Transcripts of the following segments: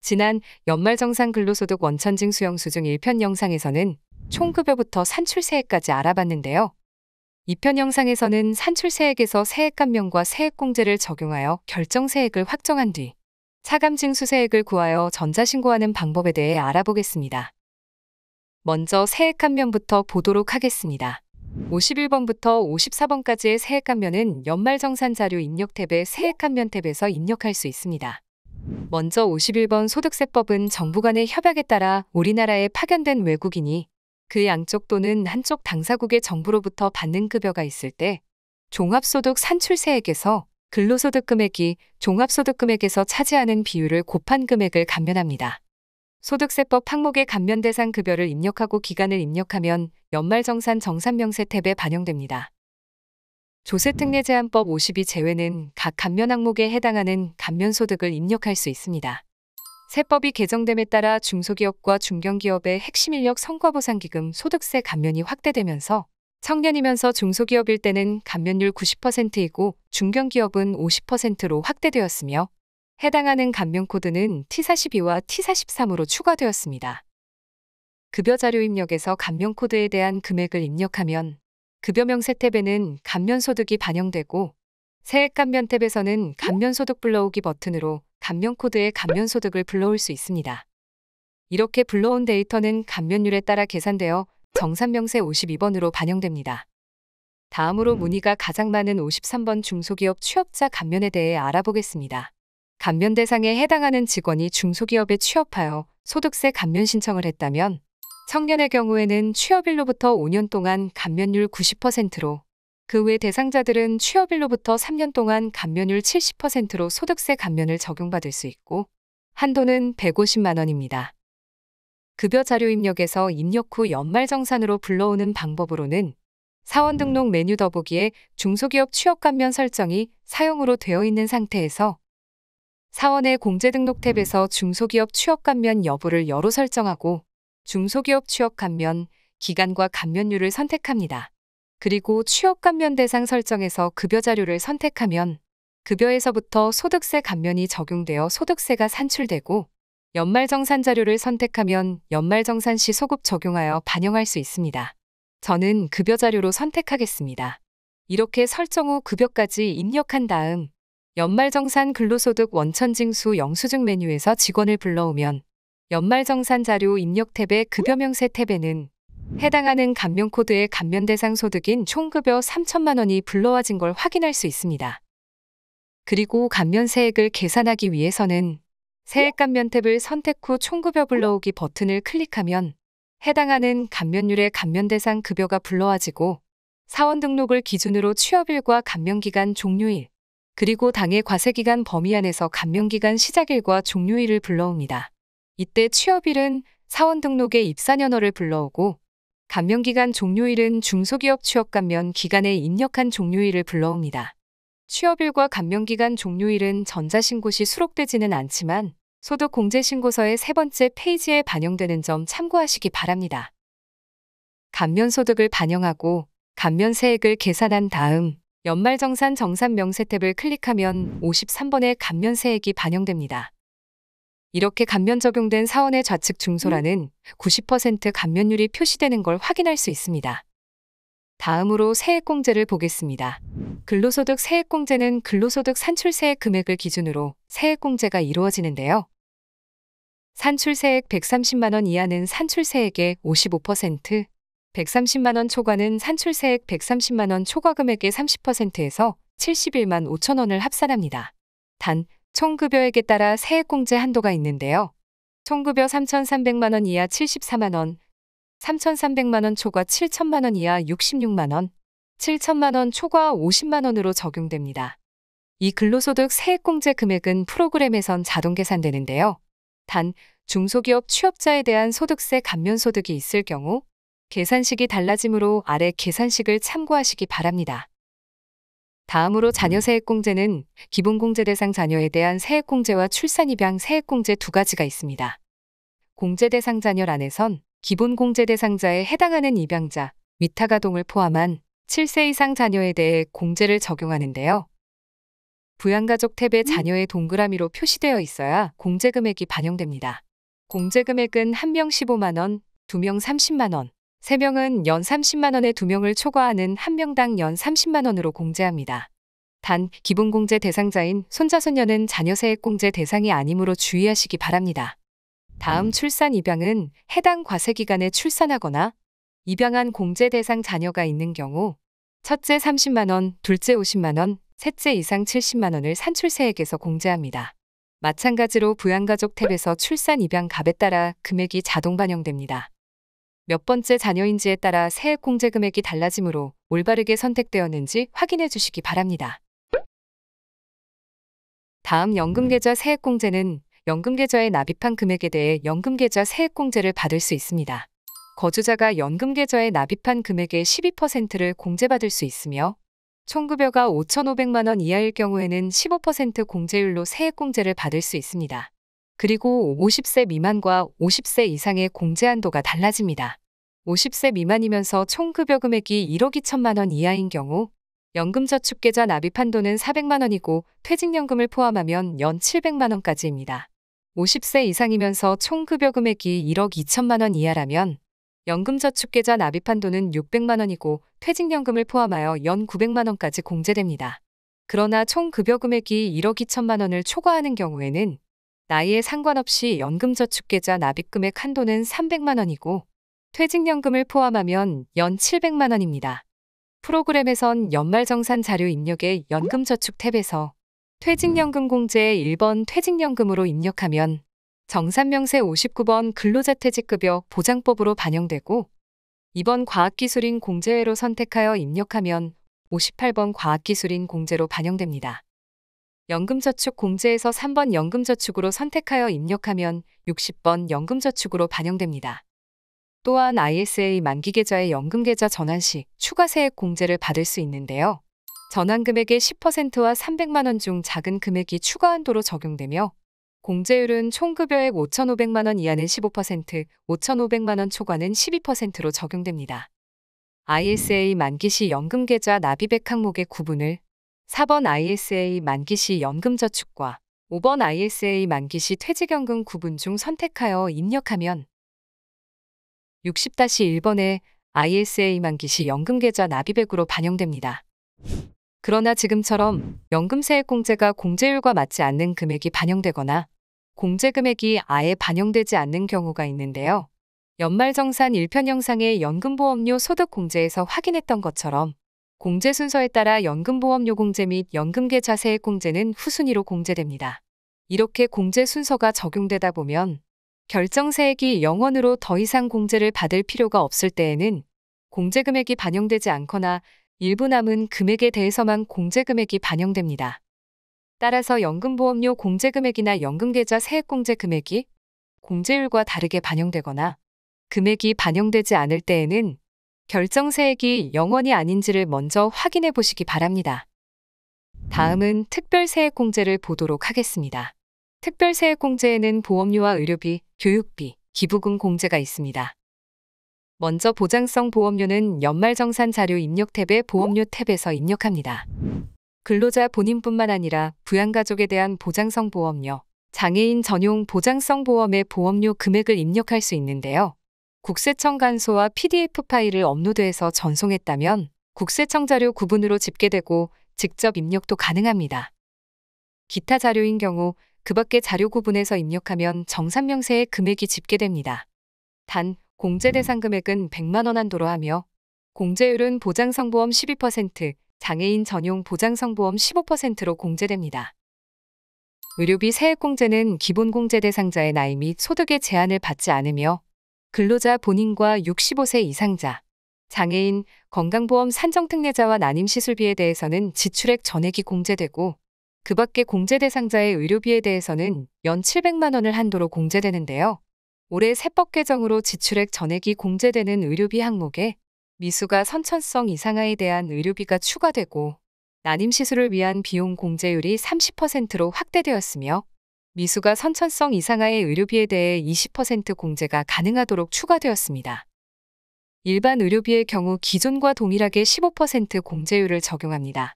지난 연말정산 근로소득 원천징수 영수증 1편 영상에서는 총급여부터 산출세액까지 알아봤는데요. 2편 영상에서는 산출세액에서 세액감면과 세액공제를 적용하여 결정세액을 확정한 뒤 차감징수세액을 구하여 전자신고하는 방법에 대해 알아보겠습니다. 먼저 세액감면부터 보도록 하겠습니다. 51번부터 54번까지의 세액감면은 연말정산자료 입력 탭의 세액감면 탭에서 입력할 수 있습니다. 먼저 51번 소득세법은 정부 간의 협약에 따라 우리나라에 파견된 외국인이 그 양쪽 또는 한쪽 당사국의 정부로부터 받는 급여가 있을 때 종합소득 산출세액에서 근로소득 금액이 종합소득 금액에서 차지하는 비율을 곱한 금액을 감면합니다. 소득세법 항목의 감면 대상 급여를 입력하고 기간을 입력하면 연말정산 정산명세 탭에 반영됩니다. 조세특례제한법 52 제외는 각 감면 항목에 해당하는 감면소득을 입력할 수 있습니다. 세법이 개정됨에 따라 중소기업과 중견기업의 핵심인력 성과보상기금 소득세 감면이 확대되면서 청년이면서 중소기업일 때는 감면율 90%이고 중견기업은 50%로 확대되었으며 해당하는 감면코드는 T42와 T43으로 추가되었습니다. 급여자료 입력에서 감면코드에 대한 금액을 입력하면 급여명세 탭에는 감면소득이 반영되고 세액감면 탭에서는 감면소득 불러오기 버튼으로 감면코드에 감면소득을 불러올 수 있습니다. 이렇게 불러온 데이터는 감면율에 따라 계산되어 정산명세 52번으로 반영됩니다. 다음으로 문의가 가장 많은 53번 중소기업 취업자 감면에 대해 알아보겠습니다. 감면 대상에 해당하는 직원이 중소기업에 취업하여 소득세 감면 신청을 했다면 청년의 경우에는 취업일로부터 5년 동안 감면율 90%로 그 외 대상자들은 취업일로부터 3년 동안 감면율 70%로 소득세 감면을 적용받을 수 있고 한도는 150만 원입니다. 급여자료 입력에서 입력 후 연말정산으로 불러오는 방법으로는 사원 등록 메뉴 더보기에 중소기업 취업감면 설정이 사용으로 되어 있는 상태에서 사원의 공제등록 탭에서 중소기업 취업감면 여부를 여로 설정하고 중소기업 취업감면, 기간과 감면율을 선택합니다. 그리고 취업감면 대상 설정에서 급여자료를 선택하면 급여에서부터 소득세 감면이 적용되어 소득세가 산출되고 연말정산자료를 선택하면 연말정산 시 소급 적용하여 반영할 수 있습니다. 저는 급여자료로 선택하겠습니다. 이렇게 설정 후 급여까지 입력한 다음 연말정산 근로소득 원천징수 영수증 메뉴에서 직원을 불러오면 연말정산 자료 입력 탭의 급여명세 탭에는 해당하는 감면코드의 감면 대상 소득인 총급여 3천만 원이 불러와진 걸 확인할 수 있습니다. 그리고 감면세액을 계산하기 위해서는 세액감면 탭을 선택 후 총급여 불러오기 버튼을 클릭하면 해당하는 감면율의 감면 대상 급여가 불러와지고 사원 등록을 기준으로 취업일과 감면기간 종료일, 그리고 당해 과세기간 범위 안에서 감면기간 시작일과 종료일을 불러옵니다. 이때 취업일은 사원 등록의 입사년월을 불러오고 감면기간 종료일은 중소기업 취업감면 기간에 입력한 종료일을 불러옵니다. 취업일과 감면기간 종료일은 전자신고 시 수록되지는 않지만 소득공제신고서의 세 번째 페이지에 반영되는 점 참고하시기 바랍니다. 감면소득을 반영하고 감면세액을 계산한 다음 연말정산 정산명세 탭을 클릭하면 53번의 감면세액이 반영됩니다. 이렇게 감면 적용된 사원의 좌측 중소란은 90% 감면율이 표시되는 걸 확인할 수 있습니다. 다음으로 세액공제를 보겠습니다. 근로소득 세액공제는 근로소득 산출세액 금액을 기준으로 세액공제가 이루어지는데요. 산출세액 130만 원 이하는 산출세액의 55%, 130만 원 초과는 산출세액 130만 원 초과 금액의 30%에서 71만 5천 원을 합산합니다. 단, 총급여액에 따라 세액공제 한도가 있는데요. 총급여 3,300만 원 이하 74만 원, 3,300만 원 초과 7천만 원 이하 66만 원, 7천만 원 초과 50만 원으로 적용됩니다. 이 근로소득 세액공제 금액은 프로그램에선 자동 계산되는데요. 단, 중소기업 취업자에 대한 소득세 감면소득이 있을 경우 계산식이 달라지므로 아래 계산식을 참고하시기 바랍니다. 다음으로 자녀세액공제는 기본공제 대상 자녀에 대한 세액공제와 출산입양 세액공제 두 가지가 있습니다. 공제 대상 자녀란에선 기본공제 대상자에 해당하는 입양자, 위탁아동을 포함한 7세 이상 자녀에 대해 공제를 적용하는데요. 부양가족 탭에 자녀의 동그라미로 표시되어 있어야 공제 금액이 반영됩니다. 공제 금액은 1명 15만 원, 2명 30만 원, 3명은 연 30만 원에 2명을 초과하는 1명당 연 30만 원으로 공제합니다. 단, 기본공제 대상자인 손자, 손녀는 자녀 세액공제 대상이 아니므로 주의하시기 바랍니다. 다음 출산 입양은 해당 과세기간에 출산하거나 입양한 공제 대상 자녀가 있는 경우 첫째 30만 원, 둘째 50만 원, 셋째 이상 70만 원을 산출세액에서 공제합니다. 마찬가지로 부양가족 탭에서 출산 입양 값에 따라 금액이 자동 반영됩니다. 몇 번째 자녀인지에 따라 세액 공제 금액이 달라지므로 올바르게 선택되었는지 확인해 주시기 바랍니다. 다음 연금계좌 세액공제는 연금계좌에 납입한 금액에 대해 연금계좌 세액공제를 받을 수 있습니다. 거주자가 연금계좌에 납입한 금액의 12%를 공제받을 수 있으며 총급여가 5,500만 원 이하일 경우에는 15% 공제율로 세액공제를 받을 수 있습니다. 그리고 50세 미만과 50세 이상의 공제 한도가 달라집니다. 50세 미만이면서 총급여 금액이 1억 2천만 원 이하인 경우 연금저축계좌 납입 한도는 400만 원이고 퇴직연금을 포함하면 연 700만 원까지입니다. 50세 이상이면서 총급여 금액이 1억 2천만 원 이하라면 연금저축계좌 납입 한도는 600만 원이고 퇴직연금을 포함하여 연 900만 원까지 공제됩니다. 그러나 총급여 금액이 1억 2천만 원을 초과하는 경우에는 나이에 상관없이 연금저축계좌 납입 금액 한도는 300만 원이고 퇴직연금을 포함하면 연 700만 원입니다. 프로그램에선 연말정산 자료 입력에 연금저축 탭에서 퇴직연금 공제에 1번 퇴직연금으로 입력하면 정산명세 59번 근로자퇴직급여 보장법으로 반영되고 2번 과학기술인 공제회로 선택하여 입력하면 58번 과학기술인 공제로 반영됩니다. 연금저축 공제에서 3번 연금저축으로 선택하여 입력하면 60번 연금저축으로 반영됩니다. 또한 ISA 만기계좌의 연금계좌 전환 시 추가세액 공제를 받을 수 있는데요. 전환금액의 10%와 300만 원 중 작은 금액이 추가 한도로 적용되며 공제율은 총급여액 5,500만 원 이하는 15%, 5,500만 원 초과는 12%로 적용됩니다. ISA 만기시 연금계좌 납입액 항목의 구분을 4번 ISA 만기시 연금저축과 5번 ISA 만기시 퇴직연금 구분 중 선택하여 입력하면 60-1번에 ISA 만기시 연금계좌 납입액으로 반영됩니다. 그러나 지금처럼 연금세액 공제가 공제율과 맞지 않는 금액이 반영되거나 공제 금액이 아예 반영되지 않는 경우가 있는데요. 연말정산 1편 영상의 연금보험료 소득 공제에서 확인했던 것처럼 공제 순서에 따라 연금보험료 공제 및 연금계좌 세액 공제는 후순위로 공제됩니다. 이렇게 공제 순서가 적용되다 보면 결정세액이 0원으로 더 이상 공제를 받을 필요가 없을 때에는 공제 금액이 반영되지 않거나 일부 남은 금액에 대해서만 공제 금액이 반영됩니다. 따라서 연금보험료 공제 금액이나 연금계좌 세액 공제 금액이 공제율과 다르게 반영되거나 금액이 반영되지 않을 때에는 결정세액이 0원이 아닌지를 먼저 확인해 보시기 바랍니다. 다음은 특별세액 공제를 보도록 하겠습니다. 특별세액 공제에는 보험료와 의료비, 교육비, 기부금 공제가 있습니다. 먼저 보장성 보험료는 연말정산 자료 입력 탭의 보험료 탭에서 입력합니다. 근로자 본인뿐만 아니라 부양가족에 대한 보장성 보험료, 장애인 전용 보장성 보험의 보험료 금액을 입력할 수 있는데요. 국세청 간소와 PDF 파일을 업로드해서 전송했다면 국세청 자료 구분으로 집계되고 직접 입력도 가능합니다. 기타 자료인 경우 그 밖의 자료 구분해서 입력하면 정산명세의 금액이 집계됩니다. 단, 공제 대상 금액은 100만 원 한도로 하며 공제율은 보장성보험 12%, 장애인 전용 보장성보험 15%로 공제됩니다. 의료비 세액 공제는 기본 공제 대상자의 나이 및 소득의 제한을 받지 않으며 근로자 본인과 65세 이상자, 장애인, 건강보험 산정특례자와 난임시술비에 대해서는 지출액 전액이 공제되고 그 밖의 공제 대상자의 의료비에 대해서는 연 700만 원을 한도로 공제되는데요. 올해 세법 개정으로 지출액 전액이 공제되는 의료비 항목에 미수가 선천성 이상아에 대한 의료비가 추가되고 난임시술을 위한 비용 공제율이 30%로 확대되었으며 미수가 선천성 이상아의 의료비에 대해 20% 공제가 가능하도록 추가되었습니다. 일반 의료비의 경우 기존과 동일하게 15% 공제율을 적용합니다.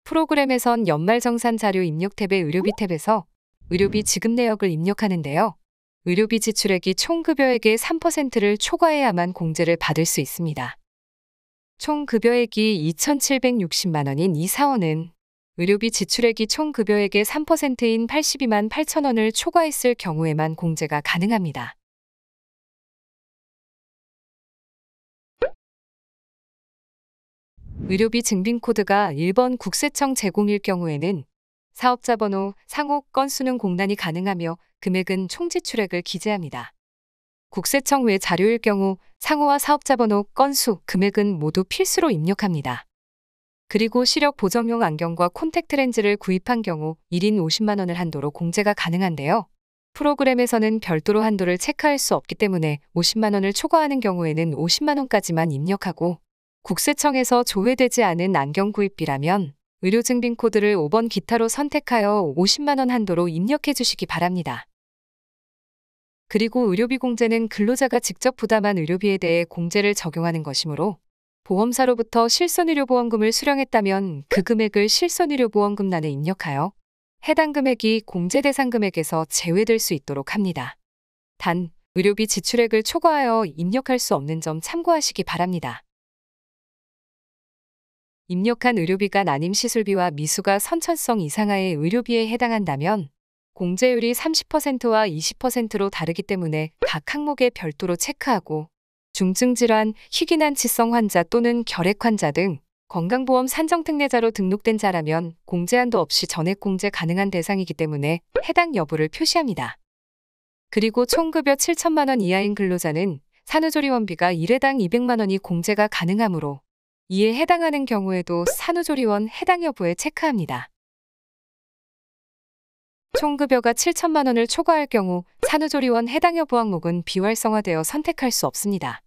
프로그램에선 연말정산 자료 입력 탭의 의료비 탭에서 의료비 지급 내역을 입력하는데요. 의료비 지출액이 총 급여액의 3%를 초과해야만 공제를 받을 수 있습니다. 총 급여액이 2,760만 원인 이 사원은 의료비 지출액이 총 급여액의 3%인 82만 8천 원을 초과했을 경우에만 공제가 가능합니다. 의료비 증빙코드가 1번 국세청 제공일 경우에는 사업자 번호, 상호 건수는 공란이 가능하며 금액은 총 지출액을 기재합니다. 국세청 외 자료일 경우 상호와 사업자 번호, 건수, 금액은 모두 필수로 입력합니다. 그리고 시력 보정용 안경과 콘택트 렌즈를 구입한 경우 1인 50만 원을 한도로 공제가 가능한데요. 프로그램에서는 별도로 한도를 체크할 수 없기 때문에 50만 원을 초과하는 경우에는 50만 원까지만 입력하고 국세청에서 조회되지 않은 안경 구입비라면 의료증빙 코드를 5번 기타로 선택하여 50만 원 한도로 입력해 주시기 바랍니다. 그리고 의료비 공제는 근로자가 직접 부담한 의료비에 대해 공제를 적용하는 것이므로 보험사로부터 실손의료보험금을 수령했다면 그 금액을 실손의료보험금란에 입력하여 해당 금액이 공제 대상 금액에서 제외될 수 있도록 합니다. 단, 의료비 지출액을 초과하여 입력할 수 없는 점 참고하시기 바랍니다. 입력한 의료비가 난임시술비와 미수가 선천성 이상하의 의료비에 해당한다면 공제율이 30%와 20%로 다르기 때문에 각 항목에 별도로 체크하고 중증질환, 희귀난치성 환자 또는 결핵 환자 등 건강보험 산정특례자로 등록된 자라면 공제한도 없이 전액 공제 가능한 대상이기 때문에 해당 여부를 표시합니다. 그리고 총급여 7천만 원 이하인 근로자는 산후조리원비가 1회당 200만 원이 공제가 가능하므로 이에 해당하는 경우에도 산후조리원 해당 여부에 체크합니다. 총급여가 7천만 원을 초과할 경우 산후조리원 해당 여부 항목은 비활성화되어 선택할 수 없습니다.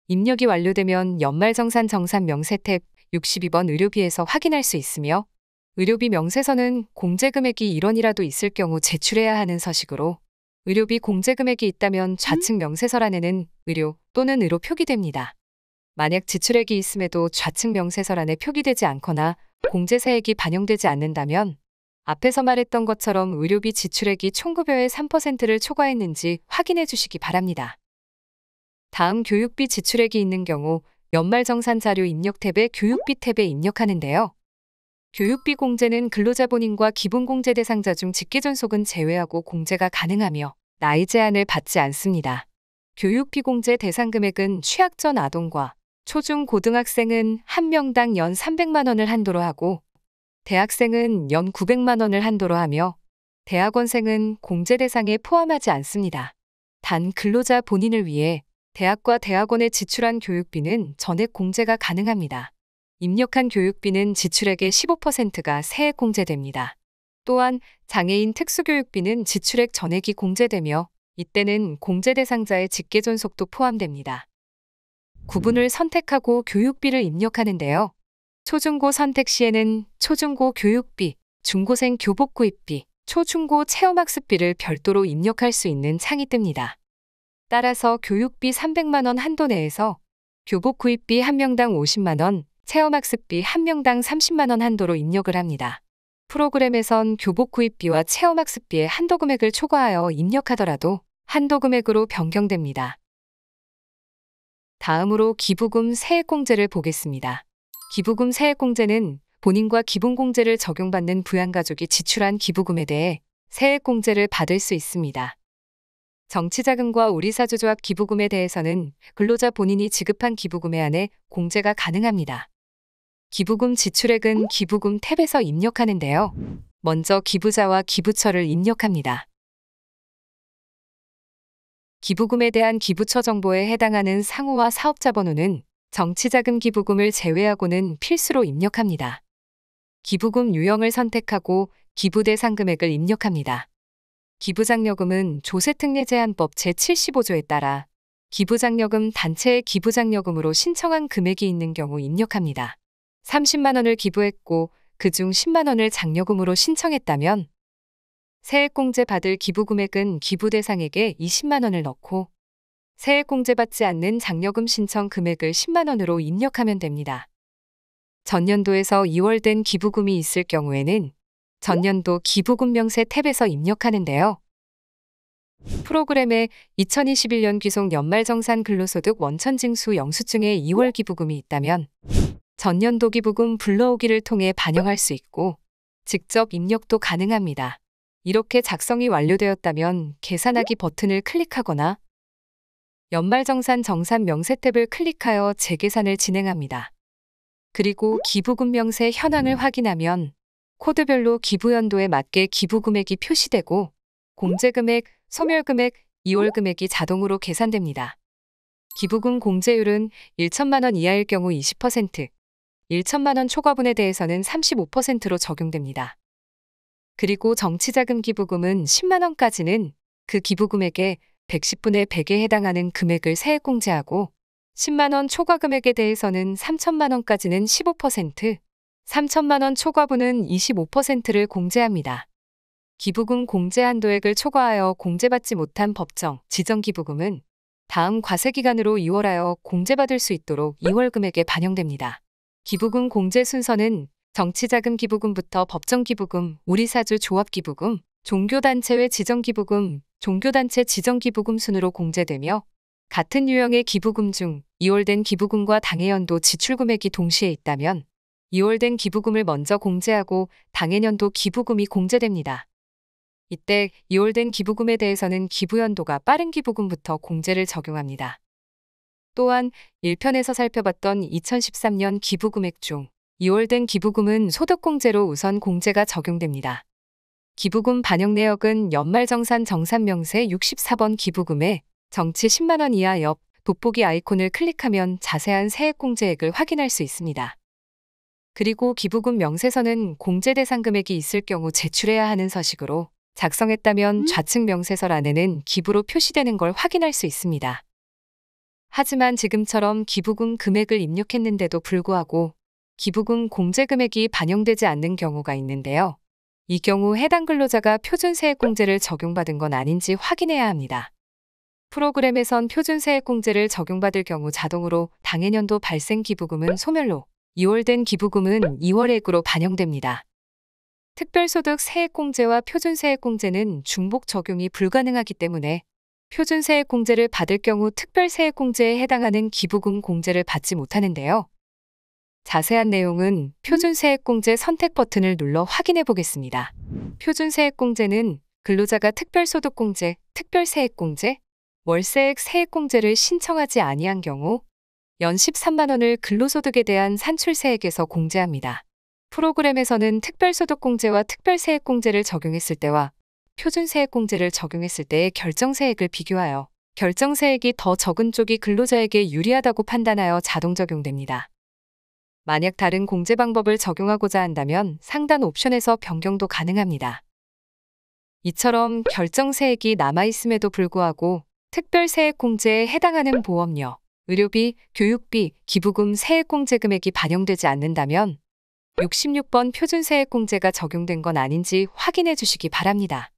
입력이 완료되면 연말정산 정산 명세 탭 62번 의료비에서 확인할 수 있으며 의료비 명세서는 공제금액이 1원이라도 있을 경우 제출해야 하는 서식으로 의료비 공제금액이 있다면 좌측 명세서란에는 의료 또는 의로 표기됩니다. 만약 지출액이 있음에도 좌측 명세서란에 표기되지 않거나 공제사액이 반영되지 않는다면 앞에서 말했던 것처럼 의료비 지출액이 총급여의 3%를 초과했는지 확인해 주시기 바랍니다. 다음 교육비 지출액이 있는 경우 연말정산 자료 입력 탭에 교육비 탭에 입력하는데요. 교육비 공제는 근로자 본인과 기본공제 대상자 중 직계존속은 제외하고 공제가 가능하며 나이 제한을 받지 않습니다. 교육비 공제 대상 금액은 취약전 아동과 초중 고등학생은 한 명당 연 300만 원을 한도로 하고 대학생은 연 900만 원을 한도로 하며 대학원생은 공제 대상에 포함하지 않습니다. 단 근로자 본인을 위해 대학과 대학원에 지출한 교육비는 전액 공제가 가능합니다. 입력한 교육비는 지출액의 15%가 세액 공제됩니다. 또한 장애인 특수교육비는 지출액 전액이 공제되며 이때는 공제 대상자의 직계존속도 포함됩니다. 구분을 선택하고 교육비를 입력하는데요. 초중고 선택 시에는 초중고 교육비, 중고생 교복 구입비, 초중고 체험학습비를 별도로 입력할 수 있는 창이 뜹니다. 따라서 교육비 300만 원 한도 내에서 교복 구입비 한 명당 50만 원, 체험학습비 한 명당 30만 원 한도로 입력을 합니다. 프로그램에선 교복 구입비와 체험학습비의 한도 금액을 초과하여 입력하더라도 한도 금액으로 변경됩니다. 다음으로 기부금 세액공제를 보겠습니다. 기부금 세액공제는 본인과 기본공제를 적용받는 부양가족이 지출한 기부금에 대해 세액공제를 받을 수 있습니다. 정치자금과 우리사주조합 기부금에 대해서는 근로자 본인이 지급한 기부금에 한해 공제가 가능합니다. 기부금 지출액은 기부금 탭에서 입력하는데요. 먼저 기부자와 기부처를 입력합니다. 기부금에 대한 기부처 정보에 해당하는 상호와 사업자 번호는 정치자금 기부금을 제외하고는 필수로 입력합니다. 기부금 유형을 선택하고 기부 대상 금액을 입력합니다. 기부장려금은 조세특례제한법 제75조에 따라 기부장려금 단체의 기부장려금으로 신청한 금액이 있는 경우 입력합니다. 30만 원을 기부했고 그중 10만 원을 장려금으로 신청했다면 세액공제 받을 기부금액은 기부 대상에게 20만 원을 넣고 세액공제 받지 않는 장려금 신청 금액을 10만 원으로 입력하면 됩니다. 전년도에서 2월 된 기부금이 있을 경우에는 전년도 기부금 명세 탭에서 입력하는데요. 프로그램에 2021년 귀속 연말정산 근로소득 원천징수 영수증에 2월 기부금이 있다면 전년도 기부금 불러오기를 통해 반영할 수 있고 직접 입력도 가능합니다. 이렇게 작성이 완료되었다면 계산하기 버튼을 클릭하거나 연말정산 정산 명세 탭을 클릭하여 재계산을 진행합니다. 그리고 기부금 명세 현황을 확인하면 코드별로 기부연도에 맞게 기부금액이 표시되고 공제금액, 소멸금액, 2월 금액이 자동으로 계산됩니다. 기부금 공제율은 1천만 원 이하일 경우 20%, 1천만 원 초과분에 대해서는 35%로 적용됩니다. 그리고 정치자금 기부금은 10만 원까지는 그 기부금액의 110분의 100에 해당하는 금액을 세액공제하고 10만 원 초과 금액에 대해서는 3천만 원까지는 15%, 3천만 원 초과분은 25%를 공제합니다. 기부금 공제 한도액을 초과하여 공제받지 못한 법정, 지정 기부금은 다음 과세기간으로 2월하여 공제받을 수 있도록 2월 금액에 반영됩니다. 기부금 공제 순서는 정치자금 기부금부터 법정 기부금, 우리사주 조합 기부금, 종교단체 외 지정 기부금, 종교단체 지정 기부금 순으로 공제되며 같은 유형의 기부금 중 2월 된 기부금과 당해연도 지출금액이 동시에 있다면 2월 된 기부금을 먼저 공제하고 당해년도 기부금이 공제됩니다. 이때 2월 된 기부금에 대해서는 기부연도가 빠른 기부금부터 공제를 적용합니다. 또한 1편에서 살펴봤던 2013년 기부금액 중 2월 된 기부금은 소득공제로 우선 공제가 적용됩니다. 기부금 반영 내역은 연말정산 정산명세 64번 기부금에 정치 10만 원 이하 옆 돋보기 아이콘을 클릭하면 자세한 세액공제액을 확인할 수 있습니다. 그리고 기부금 명세서는 공제 대상 금액이 있을 경우 제출해야 하는 서식으로 작성했다면 좌측 명세서란에는 기부로 표시되는 걸 확인할 수 있습니다. 하지만 지금처럼 기부금 금액을 입력했는데도 불구하고 기부금 공제 금액이 반영되지 않는 경우가 있는데요. 이 경우 해당 근로자가 표준세액공제를 적용받은 건 아닌지 확인해야 합니다. 프로그램에선 표준세액공제를 적용받을 경우 자동으로 당해년도 발생 기부금은 소멸로 2월 된 기부금은 2월액으로 반영됩니다. 특별소득 세액공제와 표준세액공제는 중복 적용이 불가능하기 때문에 표준세액공제를 받을 경우 특별세액공제에 해당하는 기부금 공제를 받지 못하는데요. 자세한 내용은 표준세액공제 선택 버튼을 눌러 확인해 보겠습니다. 표준세액공제는 근로자가 특별소득공제, 특별세액공제, 월세액 세액공제를 신청하지 아니한 경우 연 13만 원을 근로소득에 대한 산출세액에서 공제합니다. 프로그램에서는 특별소득공제와 특별세액공제를 적용했을 때와 표준세액공제를 적용했을 때의 결정세액을 비교하여 결정세액이 더 적은 쪽이 근로자에게 유리하다고 판단하여 자동 적용됩니다. 만약 다른 공제 방법을 적용하고자 한다면 상단 옵션에서 변경도 가능합니다. 이처럼 결정세액이 남아있음에도 불구하고 특별세액공제에 해당하는 보험료, 의료비, 교육비, 기부금 세액공제 금액이 반영되지 않는다면 66번 표준세액공제가 적용된 건 아닌지 확인해 주시기 바랍니다.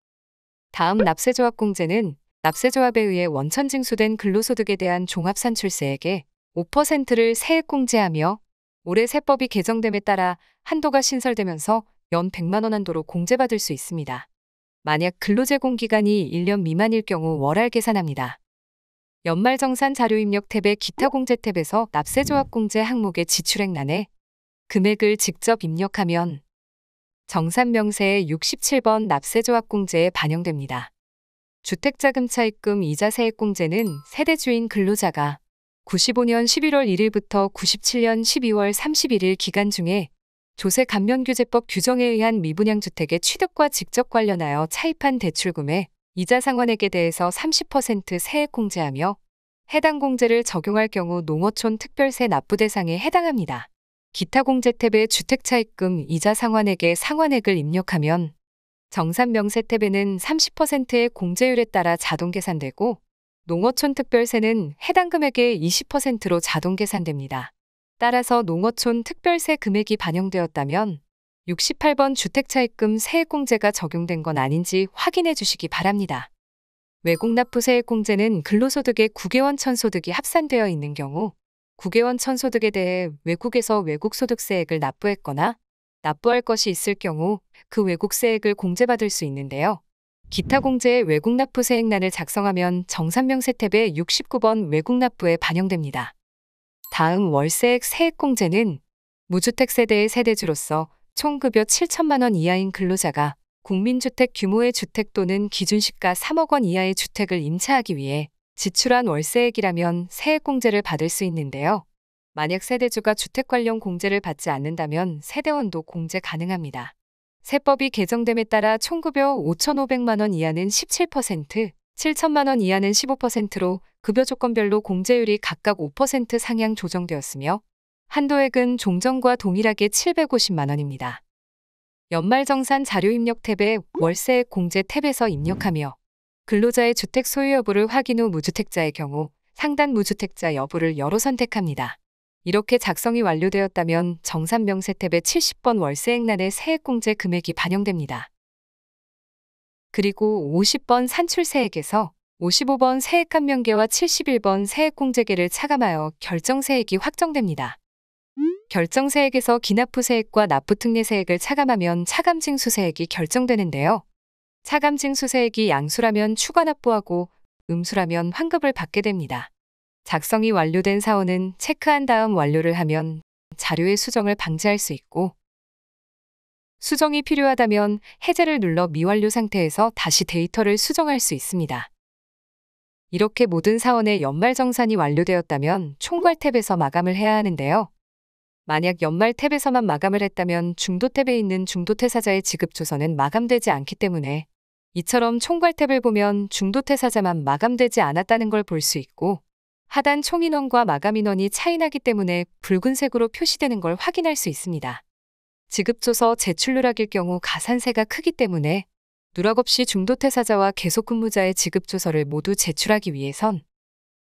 다음 납세조합공제는 납세조합에 의해 원천징수된 근로소득에 대한 종합산출세액의 5%를 세액공제하며 올해 세법이 개정됨에 따라 한도가 신설되면서 연 100만 원 한도로 공제받을 수 있습니다. 만약 근로제공기간이 1년 미만일 경우 월할 계산합니다. 연말정산 자료입력 탭의 기타 공제 탭에서 납세조합공제 항목의 지출액란에 금액을 직접 입력하면 정산명세의 67번 납세조합공제에 반영됩니다. 주택자금차입금 이자세액공제는 세대주인 근로자가 95년 11월 1일부터 97년 12월 31일 기간 중에 조세감면규제법 규정에 의한 미분양주택의 취득과 직접 관련하여 차입한 대출금의 이자 상환액에 대해서 30% 세액공제하며 해당 공제를 적용할 경우 농어촌 특별세 납부 대상에 해당합니다. 기타 공제 탭에 주택차입금 이자 상환액의 상환액을 입력하면 정산명세 탭에는 30%의 공제율에 따라 자동 계산되고 농어촌 특별세는 해당 금액의 20%로 자동 계산됩니다. 따라서 농어촌 특별세 금액이 반영되었다면 68번 주택차입금 세액공제가 적용된 건 아닌지 확인해 주시기 바랍니다. 외국 납부세액공제는 근로소득에 국외원천 소득이 합산되어 있는 경우 국외원천 소득에 대해 외국에서 외국소득세액을 납부했거나 납부할 것이 있을 경우 그 외국세액을 공제받을 수 있는데요. 기타 공제의 외국 납부세액란을 작성하면 정산명세 탭의 69번 외국 납부에 반영됩니다. 다음 월세액 세액공제는 무주택 세대의 세대주로서 총급여 7천만 원 이하인 근로자가 국민주택 규모의 주택 또는 기준시가 3억 원 이하의 주택을 임차하기 위해 지출한 월세액이라면 세액공제를 받을 수 있는데요. 만약 세대주가 주택 관련 공제를 받지 않는다면 세대원도 공제 가능합니다. 세법이 개정됨에 따라 총급여 5,500만 원 이하는 17%, 7천만 원 이하는 15%로 급여 조건별로 공제율이 각각 5% 상향 조정되었으며 한도액은 종전과 동일하게 750만 원입니다. 연말정산 자료입력 탭에 월세액 공제 탭에서 입력하며 근로자의 주택 소유 여부를 확인 후 무주택자의 경우 상단 무주택자 여부를 열어 선택합니다. 이렇게 작성이 완료되었다면 정산명세 탭의 70번 월세액란에 세액공제 금액이 반영됩니다. 그리고 50번 산출세액에서 55번 세액감면계와 71번 세액공제계를 차감하여 결정세액이 확정됩니다. 결정세액에서 기납부세액과 납부특례세액을 차감하면 차감징수세액이 결정되는데요. 차감징수세액이 양수라면 추가 납부하고 음수라면 환급을 받게 됩니다. 작성이 완료된 사원은 체크한 다음 완료를 하면 자료의 수정을 방지할 수 있고 수정이 필요하다면 해제를 눌러 미완료 상태에서 다시 데이터를 수정할 수 있습니다. 이렇게 모든 사원의 연말정산이 완료되었다면 총괄 탭에서 마감을 해야 하는데요. 만약 연말 탭에서만 마감을 했다면 중도 탭에 있는 중도퇴사자의 지급조서는 마감되지 않기 때문에 이처럼 총괄 탭을 보면 중도퇴사자만 마감되지 않았다는 걸 볼 수 있고 하단 총인원과 마감인원이 차이나기 때문에 붉은색으로 표시되는 걸 확인할 수 있습니다. 지급조서 제출 누락일 경우 가산세가 크기 때문에 누락 없이 중도퇴사자와 계속근무자의 지급조서를 모두 제출하기 위해선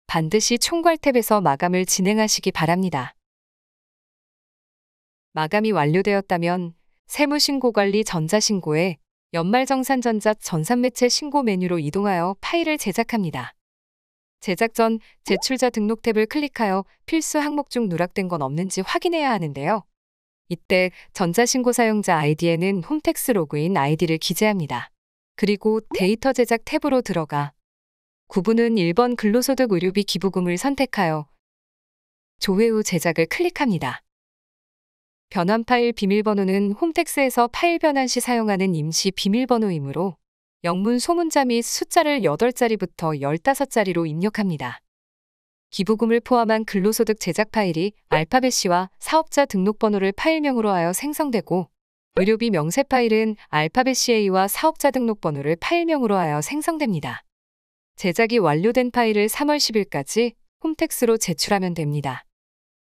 반드시 총괄 탭에서 마감을 진행하시기 바랍니다. 마감이 완료되었다면 세무신고관리 전자신고에 연말정산 전산매체 신고 메뉴로 이동하여 파일을 제작합니다. 제작 전 제출자 등록 탭을 클릭하여 필수 항목 중 누락된 건 없는지 확인해야 하는데요. 이때 전자신고 사용자 아이디에는 홈택스 로그인 아이디를 기재합니다. 그리고 데이터 제작 탭으로 들어가 구분은 1번 근로소득 의료비 기부금을 선택하여 조회 후 제작을 클릭합니다. 변환 파일 비밀번호는 홈택스에서 파일 변환 시 사용하는 임시 비밀번호이므로 영문 소문자 및 숫자를 8자리부터 15자리로 입력합니다. 기부금을 포함한 근로소득 제작 파일이 알파벳C와 사업자 등록번호를 파일명으로 하여 생성되고 의료비 명세 파일은 알파벳CA와 사업자 등록번호를 파일명으로 하여 생성됩니다. 제작이 완료된 파일을 3월 10일까지 홈택스로 제출하면 됩니다.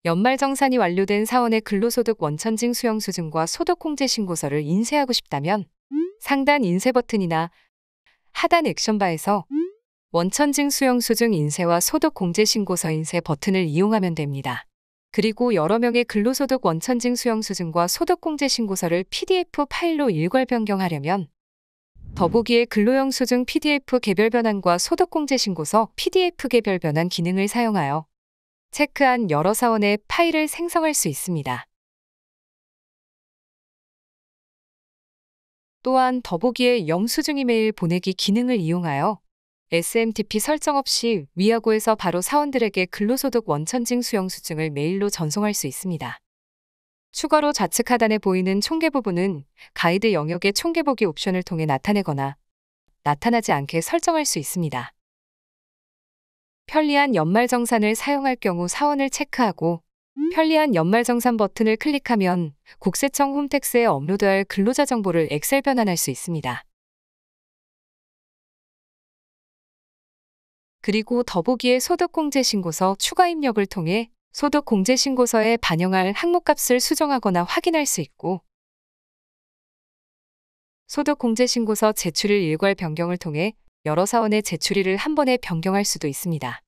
연말정산이 완료된 사원의 근로소득 원천징 수령수증과 소득공제신고서를 인쇄하고 싶다면 상단 인쇄 버튼이나 하단 액션바에서 원천징 수령수증 인쇄와 소득공제신고서 인쇄 버튼을 이용하면 됩니다. 그리고 여러 명의 근로소득 원천징 수령수증과 소득공제신고서를 PDF 파일로 일괄 변경하려면 더보기의 근로영수증 PDF 개별 변환과 소득공제신고서 PDF 개별 변환 기능을 사용하여 체크한 여러 사원의 파일을 생성할 수 있습니다. 또한 더보기의 영수증 이메일 보내기 기능을 이용하여 SMTP 설정 없이 위아고에서 바로 사원들에게 근로소득 원천징 수령수증을 메일로 전송할 수 있습니다. 추가로 좌측 하단에 보이는 총계 부분은 가이드 영역의 총계 보기 옵션을 통해 나타내거나 나타나지 않게 설정할 수 있습니다. 편리한 연말정산을 사용할 경우 사원을 체크하고 편리한 연말정산 버튼을 클릭하면 국세청 홈택스에 업로드할 근로자 정보를 엑셀 변환할 수 있습니다. 그리고 더보기의 소득공제신고서 추가 입력을 통해 소득공제신고서에 반영할 항목값을 수정하거나 확인할 수 있고 소득공제신고서 제출일 일괄 변경을 통해 여러 사원의 제출일을 한 번에 변경할 수도 있습니다.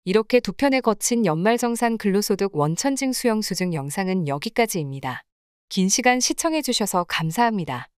이렇게 두 편에 거친 연말정산 근로소득 원천징 수령수증 영상은 여기까지입니다. 긴 시간 시청해주셔서 감사합니다.